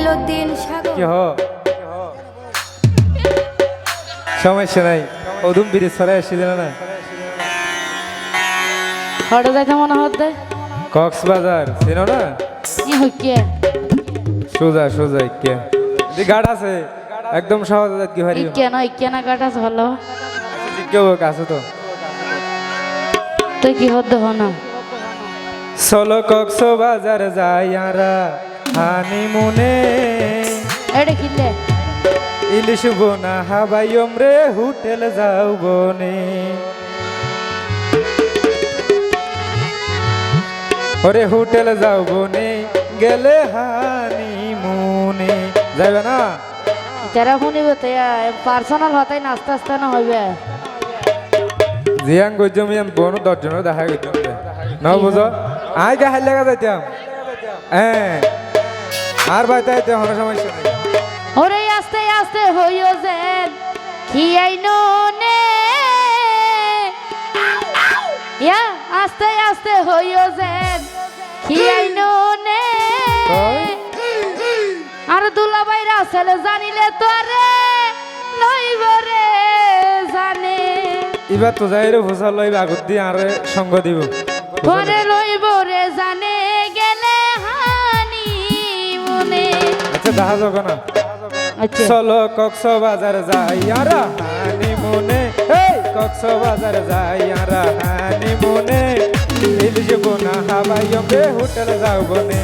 মইনুদ্দিন সাগর কি হ সমস্যা নাই ওদুম ব্রিজ সরে আসছিল না হঠাৎ যাইতে মনে হতে কক্সবাজার চিনো না ই হইকে সোজা সোজা ইকে দি গাড় আছে একদম সহজ কি হারি ইকে না কাটা ভালো জিজ্ঞেস কাছে তো তুই কি হতে হনা চলো কক্সবাজার যাইয়ারা হানিমুনে এটা কিলে ইলিশ বোনা হাবাইম রে হোটেল যাও বনে ওরে হোটেল যাও বনে গেলে হানিমুনে যাবে না যারা শুনিব তাই পার্সোনাল হতাই নাস্তা আস্তা না হইবে জিয়াং গজমি আমি বনো 10 জন দেখা গইতাম না বুঝো আই গা হাইলা গা যাইতাম হ্যাঁ আর বাইতে হন সমস্যা নাই ওরে আস্তে আস্তে হইও যেন কি আইনো নে ইয়া আস্তে আস্তে হইও যেন কি আইনো নে আর দুলা বাইরা ছেলে জানিলে তোরে লইব রে জানে এবার তো যাই রে ভোসা লইব আগত দিয়ে আর সঙ্গ দিব তোরে লইব রে জানে গেলে হানি মনে আচ্ছা দেখা যাক না আচ্ছা চলো কক্সবাজার যাই আর হানিমুনে এই কক্সবাজার যাই আর হানিমুনে ইলিশ বোনা হাবাইম রে হোটেল যাও বনে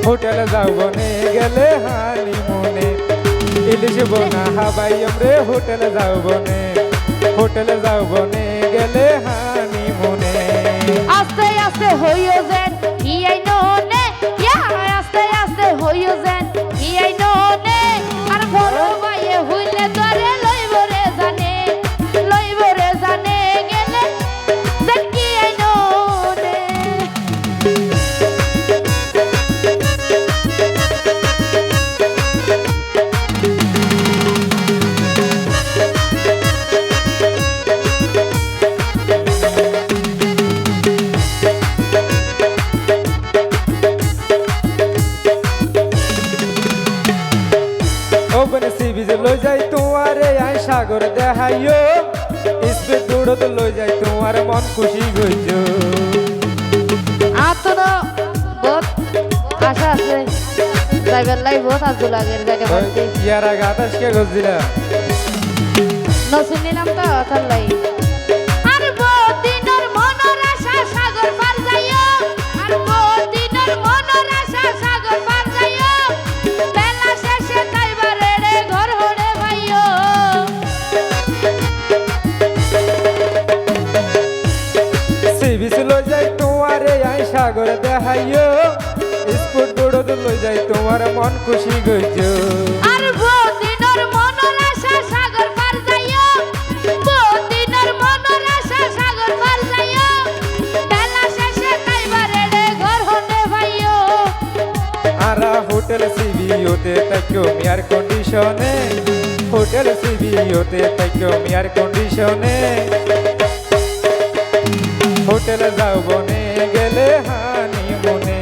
হোটেল যাও বনে গেলে হানিমুনে ইলিশ বোনা হাবাইম রে হোটেল যাও বনে গেলে হানিমুনে আস্তে আস্তে হইও যেন কি আইনো নে ইয়া আস্তে আস্তে হইও যেন কি আইনো নে আর বড় ভাইয়ে হইলে তোরে লইব রে জানে গেলে যেন কি আইনো নে ওপেন সি বিচ লই যাই তোমারে আই সাগর দেখাইও স্পিড দৌড়ত লই যাই তোমার মন খুশি গইছো আতো না বহুত আশা আছে যাইবার লাই বহুত আজু লাগে জায়গা পাইতে ইয়ারা গাতাস কে গজিলা নসিন নিলাম তো তার লাই আর বহুত দিনের মনের আশা সাগর পার যাইও আর বহুত দিনের মনের আশা সাগর পার যাইও বেলা শেষে তাইবার রে ঘর হড়ে ভাইও সি বিচ লই যাই তোমারে আই সাগর দেখাইও স্পিড দৌড়ত লই যাই তোমার মন খুশি গইছো আর বহুত দিনের মনের আশা সাগর পার যাইও বহুত দিনের মনের আশা সাগর পার যাইও বেলা শেষে তাইবার রে ঘর হড়ে ভাইও আরা হোটেল সিবিওতে তাইকো মিয়ার কন্ডিশনে হোটেল সিবিওতে তাইকো মিয়ার কন্ডিশনে হোটেল যাও বনে গেলে হানিমুনে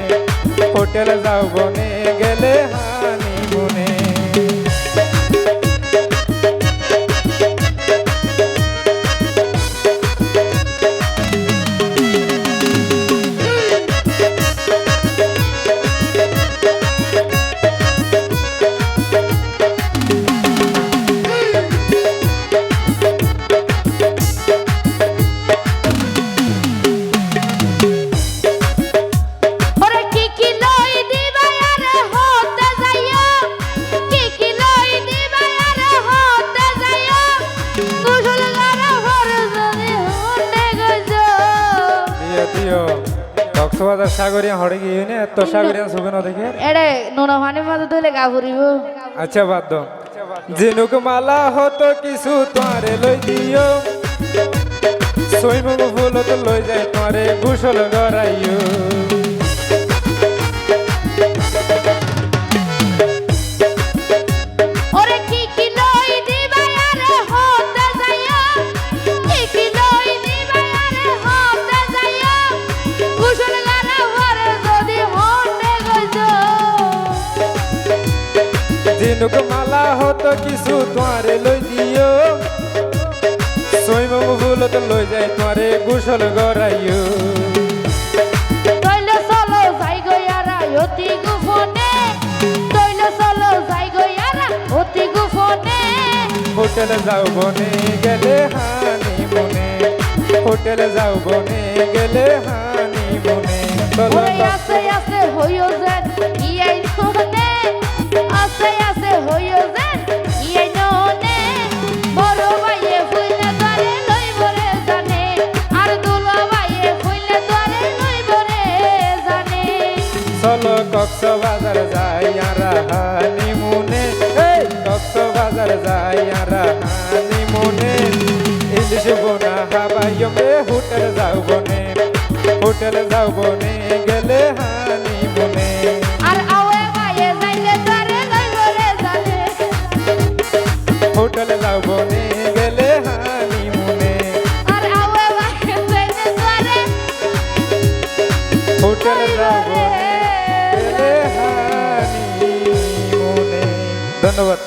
হোটেল যাও বনে গেলে হানিমুনে ওরে কি লই দিবা আর হতে যাইও কি লই দিবা আর হতে যাইও কুশল গারা ভর যদি হতে গজো দিও দিও কক্সবাজার সাগরিয়া হড়ে গিয়ে নে তো সাগরিয়া ছবি না দেখে এড়ে নুনা পানির মাঝে ধুলে গা ভরিব আচ্ছা বাদ দাও জিনুক মালা হতো কিছু তোমারে লই দিও সইমুখ ফুল তো লই যাই তোমারে গোসল গড়াইও ওরে কি লই দিবা আর হতে যাইও কি লই দিবা আর হতে যাইও কুশল গারা ভর যদি হতে ঝিনুক মালা হতো কিছু তোমারে লই দিও সইম ফুলত লই যাই তোমারে গোসল গড়াইও তৈলে চলো যাই গয়ারা অতি গোপনে তৈলে চলো যাই গয়ারা অতি গোপনে হোটেলে যাও বনে গেলে হানি মনে হোটেলে যাও বনে গেলে হানি মনে ওরে আছে আছে হইও যেন ইয়াই ননে আছে আছে হইও যেন ইয়াই ননে বড় ভাইয়ে ফুইলে ধরে লই বরে জানে আর দুলা ভাইয়ে ফুইলে ধরে লই বরে জানে চলো কক্সবাজার যাই আর হানি মনে এই কক্সবাজার যাই আর হানি মনে ইলিশ বোনা হাবাইবে হোটেল যাও বনে হোটেল যাও বনে গেলে হানি মনে আর আওয়ে ভাইয়ে যাইলে ধরে লই বরে জানে হোটেল যাও বনে গেলে হানি মনে আর আওয়ে ভাইয়ে যাইলে ধরে হোটেল যাও বনে গেলে হানি মনে ধন্যবাদ।